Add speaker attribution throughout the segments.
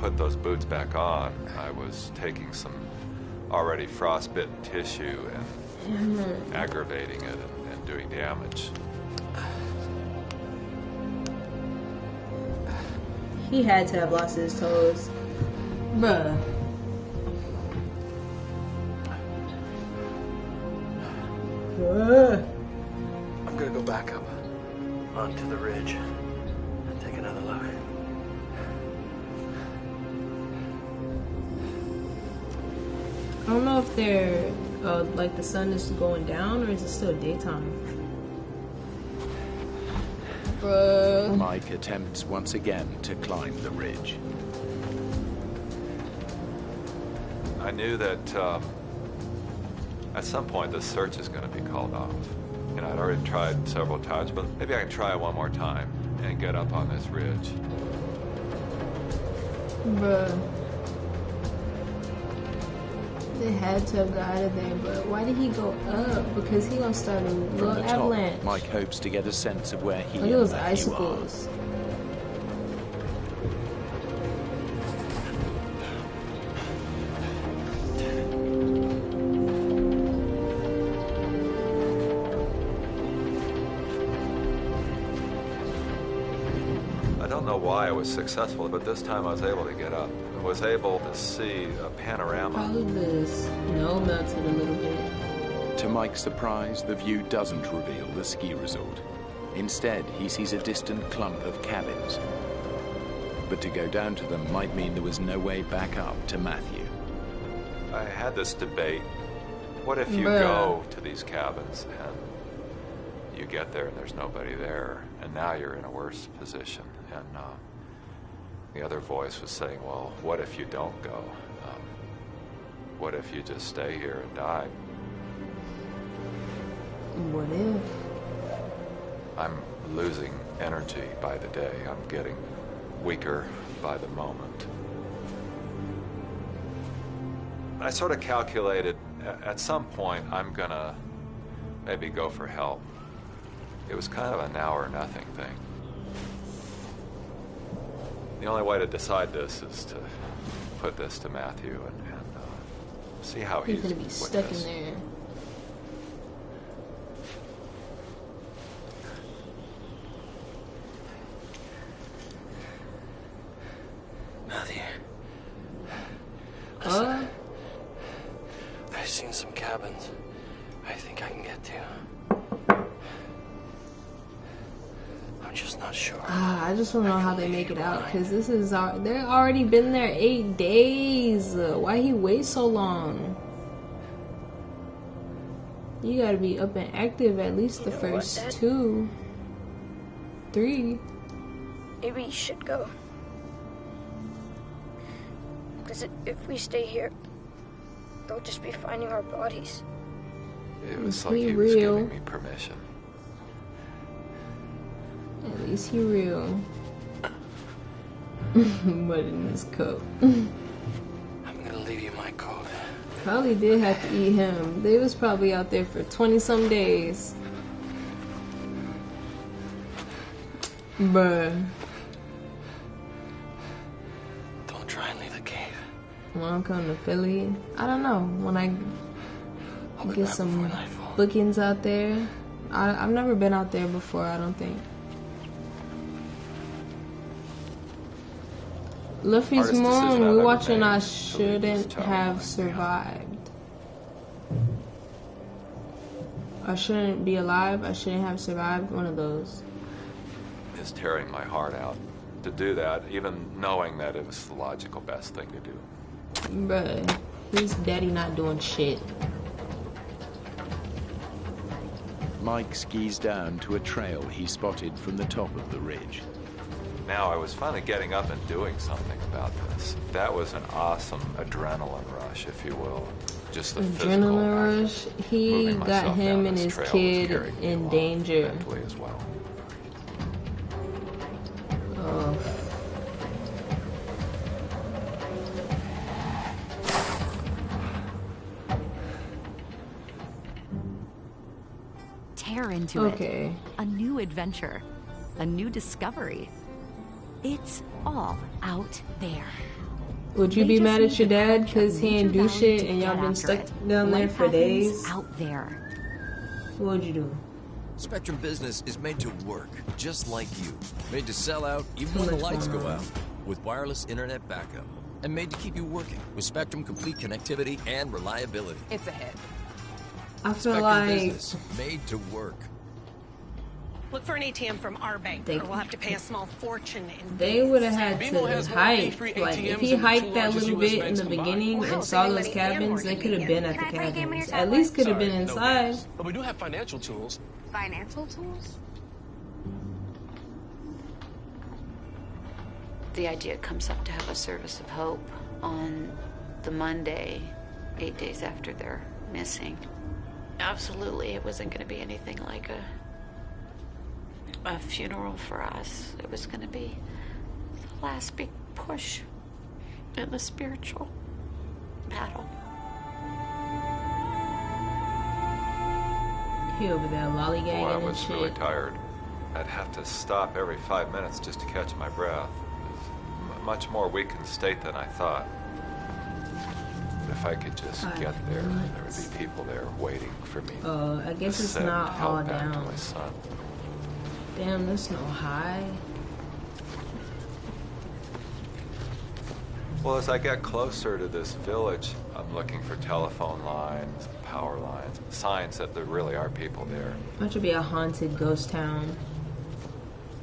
Speaker 1: put those boots back on, I was taking some already frostbitten tissue and aggravating it and doing damage.
Speaker 2: He had to have lost his toes. Bruh.
Speaker 3: I'm gonna go back up onto the ridge and take another look.
Speaker 2: I don't know if they're like the sun is going down or is it still daytime? Bruh.
Speaker 4: Mike attempts once again to climb the ridge.
Speaker 1: I knew that at some point the search is going to be called off. You know, I'd already tried several times, but maybe I can try one more time and get up on this ridge.
Speaker 2: Bruh. They had to have got out of there, but why did he go up? Because he gonna start a
Speaker 4: From
Speaker 2: little
Speaker 4: the
Speaker 2: avalanche.
Speaker 4: top, Mike hopes to get a sense of where he
Speaker 2: Look at
Speaker 4: and
Speaker 2: those
Speaker 4: Matthew
Speaker 2: icicles.
Speaker 1: I don't know why I was successful, but this time I was able to get up. I was able to see a panorama.
Speaker 2: Probably the snow melted a little bit.
Speaker 4: To Mike's surprise, the view doesn't reveal the ski resort. Instead, he sees a distant clump of cabins. But to go down to them might mean there was no way back up to Matthew.
Speaker 1: I had this debate. What if you go to these cabins and you get there and there's nobody there, and now you're in a worse position? And the other voice was saying, well, what if you don't go? What if you just stay here and die?
Speaker 2: What if?
Speaker 1: I'm losing energy by the day. I'm getting weaker by the moment. I sort of calculated at some point I'm gonna maybe go for help. It was kind of a now or nothing thing. The only way to decide this is to put this to Matthew and see how he's
Speaker 2: gonna be stuck in there.
Speaker 3: Matthew. Listen, I've seen some cabins I think I can get to. I'm just not sure.
Speaker 2: I just want to know how they make it out, because this is they're already been there 8 days. Why he wait so long? You gotta be up and active at least the first 2, 3.
Speaker 5: Maybe you should go. Because if we stay here, they'll just be finding our bodies.
Speaker 1: It was like he was giving me permission.
Speaker 2: At least he real. What in this cup?
Speaker 3: I'm gonna leave you my coat.
Speaker 2: Probably did have to eat him. They was probably out there for 20-some days. Bruh.
Speaker 3: Don't try and leave the cave.
Speaker 2: When I come to Philly, I don't know. When I get some bookings out there. I've never been out there before, I don't think. Luffy's Moon, we're watching I Shouldn't Have Survived. I Shouldn't Be Alive, I Shouldn't Have Survived, one of those.
Speaker 1: It's tearing my heart out to do that, even knowing that it was the logical best thing to do.
Speaker 2: Bruh, his daddy not doing shit.
Speaker 4: Mike skis down to a trail he spotted from the top of the ridge.
Speaker 1: Now I was finally getting up and doing something about this. That was an awesome adrenaline rush, if you will. Just the
Speaker 2: adrenaline rush. He got him and his kid in danger.
Speaker 1: Mentally as well.
Speaker 2: Oh.
Speaker 6: Tear into it. A new adventure. A new discovery. It's all out there.
Speaker 2: Would you be mad at your dad because he ain't do shit and y'all been stuck down there for days?
Speaker 6: Out there.
Speaker 2: What would you do?
Speaker 7: Spectrum Business is made to work, just like you. Made to sell out even when the lights go out, with wireless internet backup. And made to keep you working with Spectrum Complete connectivity and reliability.
Speaker 8: It's a hit.
Speaker 2: I feel
Speaker 7: Spectrum
Speaker 2: like
Speaker 7: Business, made to work.
Speaker 8: Look for an ATM from our bank, or we'll have to pay a small fortune in
Speaker 2: they would have had to hike. Like, if he hiked that little bit in the beginning and saw those cabins, they could have been at the cabins. At least could have been inside.
Speaker 9: But we do have financial tools.
Speaker 10: Financial tools?
Speaker 11: The idea comes up to have a service of hope on the Monday, 8 days after they're missing. Absolutely, it wasn't going to be anything like a funeral for us. It was going to be the last big push in the spiritual battle.
Speaker 2: He over there lollygagging
Speaker 1: I
Speaker 2: and
Speaker 1: was
Speaker 2: shit.
Speaker 1: really tired. I'd have to stop every 5 minutes just to catch my breath. It was a much more weakened state than I thought. If I could just get there, there would be people there waiting for me.
Speaker 2: I guess it's not all down.
Speaker 1: My son.
Speaker 2: Damn, there's no high.
Speaker 1: Well, as I get closer to this village, I'm looking for telephone lines, power lines, signs that there really are people there.
Speaker 2: That should be a haunted ghost town.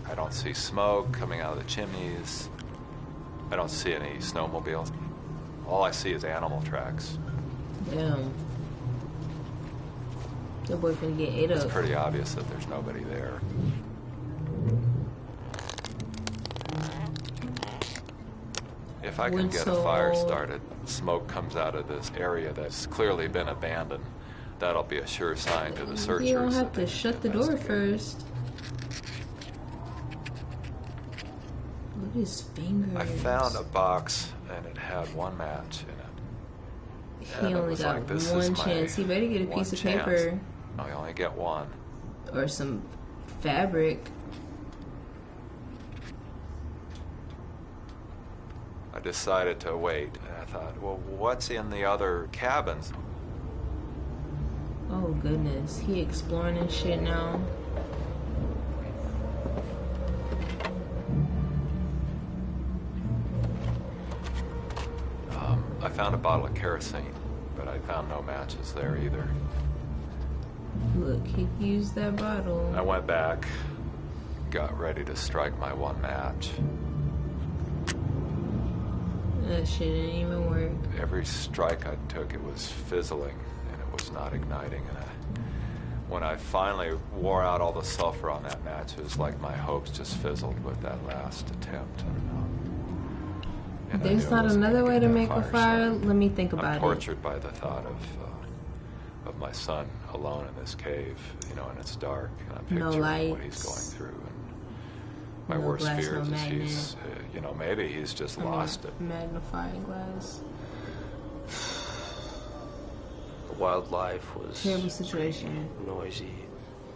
Speaker 1: I don't see smoke coming out of the chimneys. I don't see any snowmobiles. All I see is animal tracks.
Speaker 2: Damn. That boy finna get ate up.
Speaker 1: It's pretty obvious that there's nobody there. If I can get a fire started, smoke comes out of this area that's clearly been abandoned. That'll be a sure sign to the searchers.
Speaker 2: You don't have to shut the door first. Look at his fingers.
Speaker 1: I found a box and it had one match in it.
Speaker 2: He only got one chance. He better get a piece of paper.
Speaker 1: I only get one.
Speaker 2: Or some fabric.
Speaker 1: I decided to wait, and I thought, well, what's in the other cabins?
Speaker 2: Oh goodness, he exploring and shit now.
Speaker 1: I found a bottle of kerosene, but I found no matches there either.
Speaker 2: Look, he used that bottle.
Speaker 1: I went back, got ready to strike my one match.
Speaker 2: That shit didn't even work.
Speaker 1: Every strike I took, it was fizzling, and it was not igniting. And when I finally wore out all the sulfur on that match, it was like my hopes just fizzled with that last attempt. And
Speaker 2: there's not another way to make a fire? Let me think about it.
Speaker 1: I'm tortured by the thought of my son alone in this cave, you know, and it's dark, and I'm picturing what he's going through. And my worst fear is he's, you know, maybe he's just lost it.
Speaker 2: Magnifying glass.
Speaker 3: The wildlife was
Speaker 2: terrible situation.
Speaker 3: Noisy.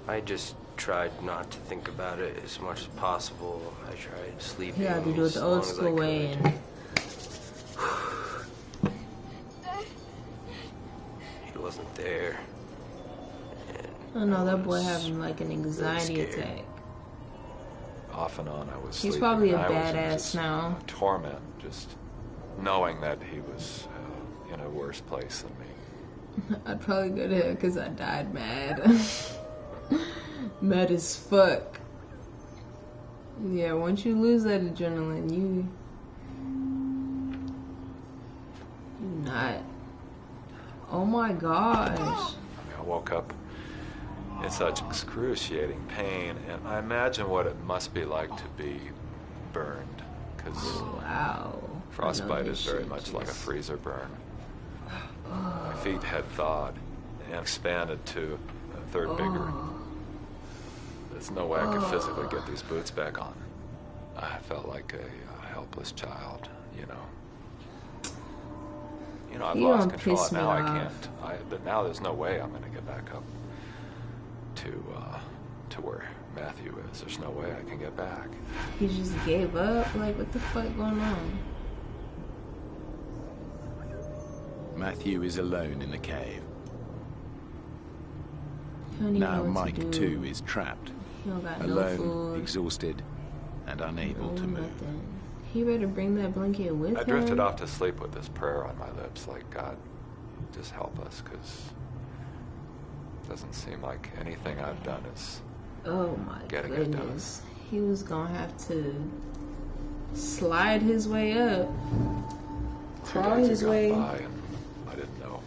Speaker 3: I just tried not to think about it as much as possible. I tried sleeping.
Speaker 2: Yeah, to do it the old school way. And
Speaker 3: he wasn't there.
Speaker 2: I know that boy having like an anxiety attack.
Speaker 1: Off and on, I was
Speaker 2: He's
Speaker 1: sleeping.
Speaker 2: probably a badass now.
Speaker 1: Torment, just knowing that he was in a worse place than me.
Speaker 2: I'd probably go to him because I died mad. Mad as fuck. Yeah, once you lose that adrenaline, you not. Oh my gosh.
Speaker 1: I mean, I woke up in such excruciating pain, and I imagine what it must be like to be burned, because frostbite is very much like a freezer burn. My feet had thawed and expanded to a third bigger. There's no way I could physically get these boots back on. I felt like a helpless child, you know. You know, I've lost control, and now I can't. But now there's no way I'm going to get back up to where Matthew is. There's no way I can get back.
Speaker 2: He just gave up? Like, what the fuck going on?
Speaker 4: Matthew is alone in the cave.
Speaker 2: Now
Speaker 4: Mike, too, is trapped. Alone, exhausted, and unable to move.
Speaker 2: He better bring that blanket with him.
Speaker 1: I drifted off to sleep with this prayer on my lips, like, God, just help us, because it doesn't seem like anything I've done is getting it done.
Speaker 2: He was gonna have to slide his way up, crawl his way.
Speaker 1: By and I didn't know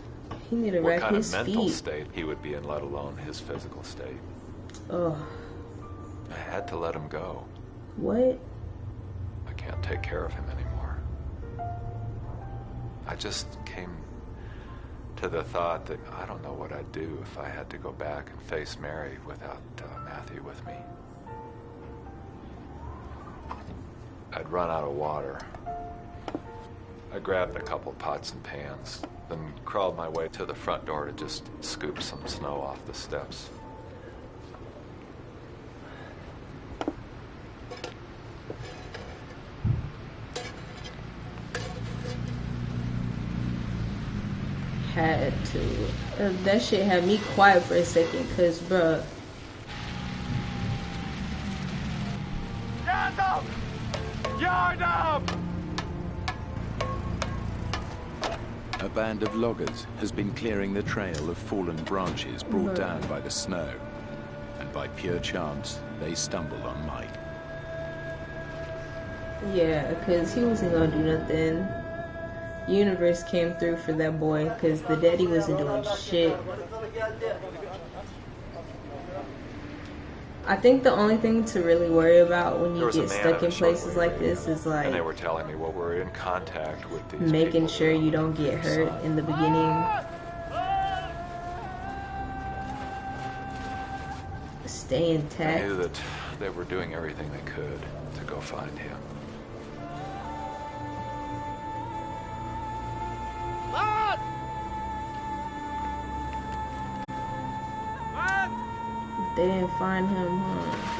Speaker 2: he need to
Speaker 1: what
Speaker 2: wreck
Speaker 1: kind
Speaker 2: his
Speaker 1: of mental
Speaker 2: feet.
Speaker 1: state he would be in, let alone his physical state.
Speaker 2: Oh.
Speaker 1: I had to let him go.
Speaker 2: What?
Speaker 1: I can't take care of him anymore. I just came to the thought that I don't know what I'd do if I had to go back and face Mary without Matthew with me. I'd run out of water. I grabbed a couple pots and pans, then crawled my way to the front door to just scoop some snow off the steps.
Speaker 2: Had to. That shit had me quiet for a second, cause bruh.
Speaker 10: Yard up! Yard up!
Speaker 4: A band of loggers has been clearing the trail of fallen branches brought down by the snow, and by pure chance, they stumbled on Mike.
Speaker 2: Yeah, cause he wasn't gonna do nothing. Universe came through for that boy, cause the daddy wasn't doing shit. I think the only thing to really worry about when you get stuck in places like this is like,
Speaker 1: and they were telling me, well, we're in contact with these
Speaker 2: making
Speaker 1: people
Speaker 2: sure you don't get hurt in the beginning. Stay intact.
Speaker 1: I knew that they were doing everything they could to go find him.
Speaker 2: They didn't find him, huh?